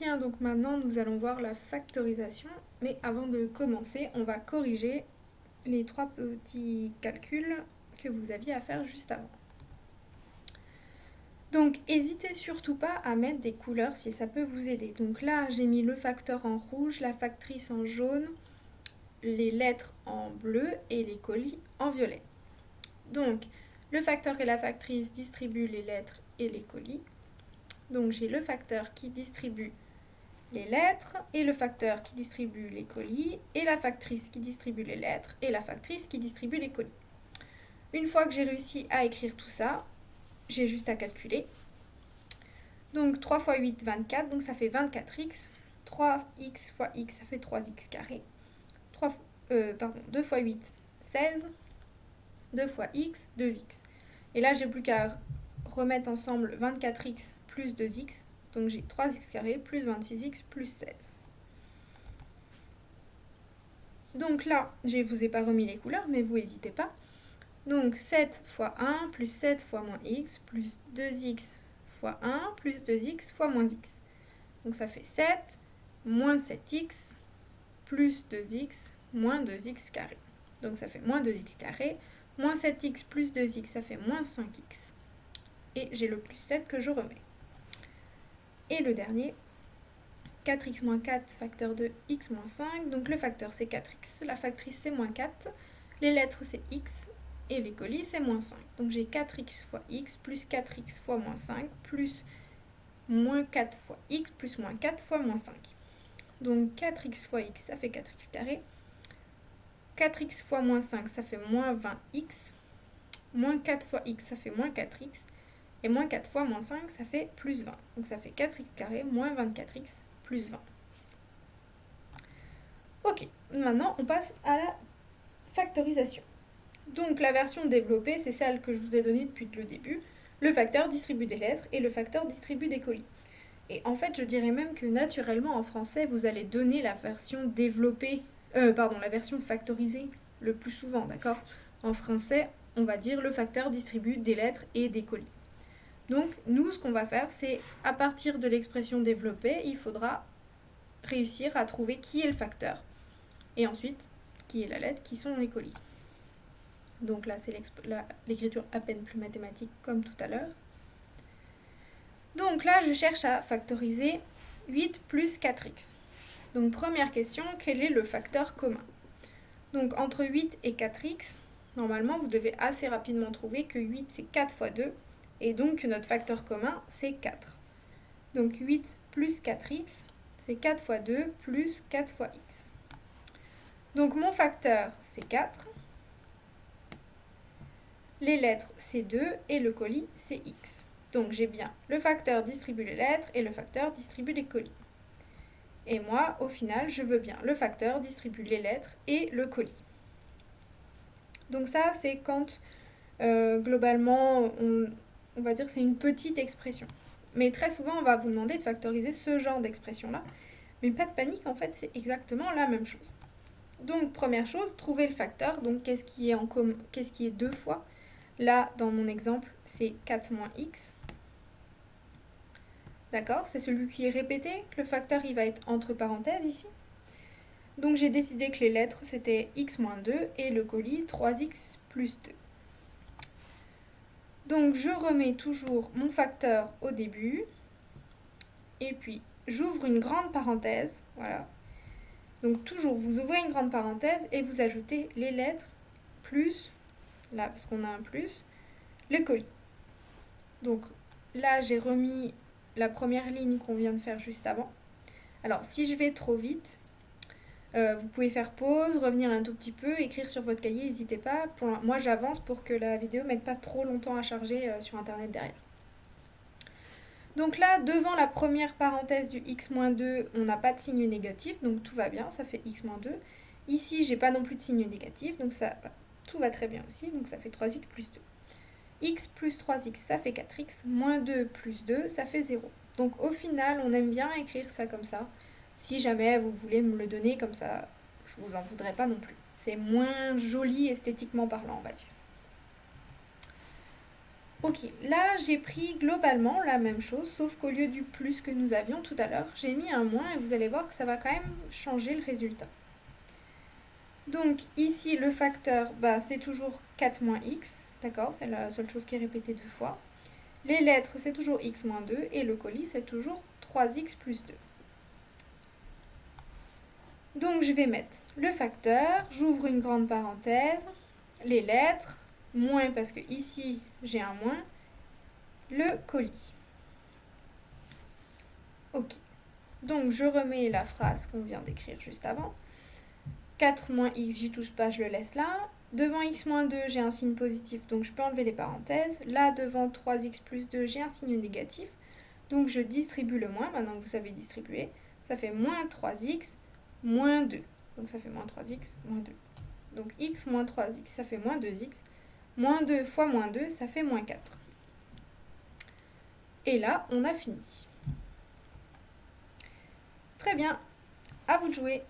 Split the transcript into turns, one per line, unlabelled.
Bien, donc maintenant nous allons voir la factorisation, mais avant de commencer, on va corriger les trois petits calculs que vous aviez à faire juste avant. Donc n'hésitez surtout pas à mettre des couleurs si ça peut vous aider. Donc là j'ai mis le facteur en rouge, la factrice en jaune, les lettres en bleu et les colis en violet. Donc le facteur et la factrice distribuent les lettres et les colis. Donc j'ai le facteur qui distribue les lettres et le facteur qui distribue les colis et la factrice qui distribue les lettres et la factrice qui distribue les colis. Une fois que j'ai réussi à écrire tout ça, j'ai juste à calculer. Donc 3 fois 8, 24, donc ça fait 24x. 3x fois x, ça fait 3x carré. 2 fois 8, 16. 2 fois x, 2x. Et là, j'ai plus qu'à remettre ensemble 24x plus 2x. Donc j'ai 3x carré plus 26x plus 16. Donc là, je ne vous ai pas remis les couleurs, mais vous n'hésitez pas. Donc 7 fois 1 plus 7 fois moins x plus 2x fois 1 plus 2x fois moins x. Donc ça fait 7 moins 7x plus 2x moins 2x carré. Donc ça fait moins 2x carré. Moins 7x plus 2x, ça fait moins 5x. Et j'ai le plus 7 que je remets. Et le dernier, 4x moins 4, facteur de x moins 5. Donc le facteur c'est 4x, la factrice c'est moins 4. Les lettres c'est x et les colis c'est moins 5. Donc j'ai 4x fois x plus 4x fois moins 5 plus moins 4 fois x plus moins 4 fois moins 5. Donc 4x fois x ça fait 4x carré. 4x fois moins 5 ça fait moins 20x. Moins 4 fois x ça fait moins 4x. Et moins 4 fois moins 5, ça fait plus 20. Donc ça fait 4x carré moins 24x plus 20. Ok, maintenant on passe à la factorisation. Donc la version développée, c'est celle que je vous ai donnée depuis le début. Le facteur distribue des lettres et le facteur distribue des colis. Et en fait, je dirais même que naturellement en français, vous allez donner la version développée, la version factorisée le plus souvent, d'accord ? En français, on va dire le facteur distribue des lettres et des colis. Donc, nous, ce qu'on va faire, c'est, à partir de l'expression développée, il faudra réussir à trouver qui est le facteur. Et ensuite, qui est la lettre, qui sont les colis. Donc là, c'est l'écriture à peine plus mathématique, comme tout à l'heure. Donc là, je cherche à factoriser 8 plus 4x. Donc, première question, quel est le facteur commun ? Donc, entre 8 et 4x, normalement, vous devez assez rapidement trouver que 8, c'est 4 fois 2. Et donc, notre facteur commun, c'est 4. Donc, 8 plus 4x, c'est 4 fois 2 plus 4 fois x. Donc, mon facteur, c'est 4. Les lettres, c'est 2. Et le colis, c'est x. Donc, j'ai bien le facteur distribue les lettres et le facteur distribue les colis. Et moi, au final, je veux bien le facteur distribue les lettres et le colis. Donc, ça, c'est quand, globalement, on va dire que c'est une petite expression. Mais très souvent, on va vous demander de factoriser ce genre d'expression-là. Mais pas de panique, en fait, c'est exactement la même chose. Donc, première chose, trouver le facteur. Donc, qu'est-ce qui est deux fois ? Là, dans mon exemple, c'est 4 moins x. D'accord ? C'est celui qui est répété. Le facteur, il va être entre parenthèses ici. Donc, j'ai décidé que les lettres, c'était x moins 2 et le colis, 3x plus 2. Donc, je remets toujours mon facteur au début. Et puis, j'ouvre une grande parenthèse. Voilà. Donc, toujours, vous ouvrez une grande parenthèse et vous ajoutez les lettres plus, là, parce qu'on a un plus, le colis. Donc, là, j'ai remis la première ligne qu'on vient de faire juste avant. Alors, si je vais trop vite, vous pouvez faire pause, revenir un tout petit peu, écrire sur votre cahier, n'hésitez pas. Moi, j'avance pour que la vidéo ne mette pas trop longtemps à charger sur Internet derrière. Donc là, devant la première parenthèse du x-2, on n'a pas de signe négatif, donc tout va bien, ça fait x-2. Ici, j'ai pas non plus de signe négatif, donc tout va très bien aussi, donc ça fait 3x plus 2. X plus 3x, ça fait 4x, moins 2 plus 2, ça fait 0. Donc au final, on aime bien écrire ça comme ça. Si jamais vous voulez me le donner comme ça, je vous en voudrais pas non plus. C'est moins joli esthétiquement parlant, on va dire. Ok, là j'ai pris globalement la même chose, sauf qu'au lieu du plus que nous avions tout à l'heure, j'ai mis un moins et vous allez voir que ça va quand même changer le résultat. Donc ici le facteur, c'est toujours 4 moins x, d'accord, c'est la seule chose qui est répétée deux fois. Les lettres c'est toujours x moins 2 et le colis c'est toujours 3x plus 2. Donc je vais mettre le facteur, j'ouvre une grande parenthèse, les lettres, moins parce que ici j'ai un moins, le colis. Ok, donc je remets la phrase qu'on vient d'écrire juste avant. 4 moins x, j'y touche pas, je le laisse là. Devant x moins 2, j'ai un signe positif, donc je peux enlever les parenthèses. Là, devant 3x plus 2, j'ai un signe négatif. Donc je distribue le moins, maintenant que vous savez distribuer. Ça fait moins 3x moins 2. Donc ça fait moins 3x moins 2. Donc x moins 3x, ça fait moins 2x. Moins 2 fois moins 2, ça fait moins 4. Et là, on a fini. Très bien, à vous de jouer.